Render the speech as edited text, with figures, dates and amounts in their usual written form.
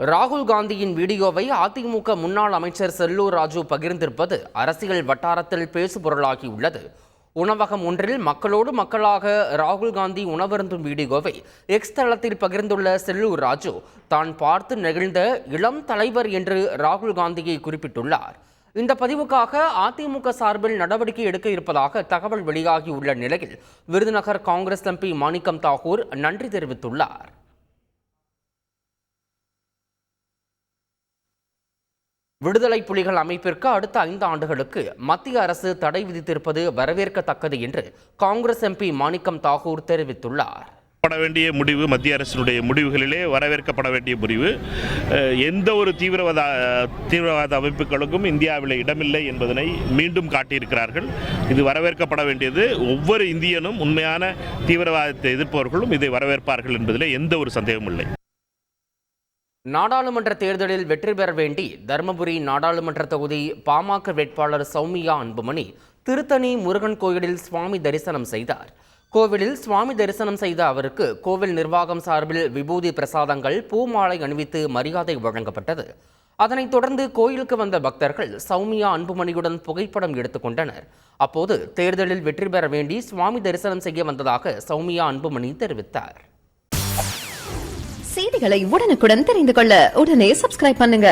ராகுல் காந்தியின் வீடியோவை அதிமுக முன்னாள் அமைச்சர் செல்லூர் ராஜு பகிர்ந்திருப்பது அரசியல் வட்டாரத்தில் பேசுபொருளாகியுள்ளது. உணவகம் ஒன்றில் மக்களோடு மக்களாக ராகுல் காந்தி உணவருந்தும் வீடியோவை எக்ஸ் தளத்தில் பகிர்ந்துள்ள செல்லூர் ராஜு தான் பார்த்து நெகிழ்ந்த இளம் தலைவர் என்று ராகுல் காந்தியை குறிப்பிட்டுள்ளார். இந்த பதிவுக்காக அதிமுக சார்பில் நடவடிக்கை எடுக்க இருப்பதாக தகவல் வெளியாகியுள்ள நிலையில் விருதுநகர் காங்கிரஸ் எம்பி மாணிக்கம் தாகூர் நன்றி தெரிவித்துள்ளார். விடுதலை புலிகள் அமைப்பிற்கு அடுத்த 5 ஆண்டுகளுக்கு மத்திய அரசு தடை விதித்திருப்பது வரவேற்கத்தக்கது என்று காங்கிரஸ் எம்பி மாணிக்கம் தாகூர் தெரிவித்துள்ளார். வேண்டிய முடிவு மத்திய அரசினுடைய முடிவுகளிலே வரவேற்கப்பட வேண்டிய முடிவு. எந்த ஒரு தீவிரவாத அமைப்புகளுக்கும் இந்தியாவில் இடமில்லை என்பதனை மீண்டும் காட்டியிருக்கிறார்கள். இது வரவேற்கப்பட வேண்டியது. ஒவ்வொரு இந்தியனும் உண்மையான தீவிரவாதத்தை எதிர்ப்பவர்களும் இதை வரவேற்பார்கள் என்பதிலே எந்த ஒரு சந்தேகமும் இல்லை. நாடாளுமன்ற தேர்தலில் வெற்றி பெற வேண்டி தருமபுரி நாடாளுமன்ற தொகுதி பாமக வேட்பாளர் சௌமியா அன்புமணி திருத்தணி முருகன் கோயிலில் சுவாமி தரிசனம் செய்தார். கோவிலில் சுவாமி தரிசனம் செய்த அவருக்கு கோவில் நிர்வாகம் சார்பில் விபூதி பிரசாதங்கள் பூமாலை அணிவித்து மரியாதை வழங்கப்பட்டது. அதனைத் தொடர்ந்து கோயிலுக்கு வந்த பக்தர்கள் சௌமியா அன்புமணியுடன் புகைப்படம் எடுத்துக்கொண்டனர். அப்போது தேர்தலில் வெற்றி பெற வேண்டி சுவாமி தரிசனம் செய்ய வந்ததாக சௌமியா அன்புமணி தெரிவித்தார். செய்திகளை உடனுக்குடன் தெரிந்து கொள்ள உடனே சப்ஸ்கிரைப் பண்ணுங்க.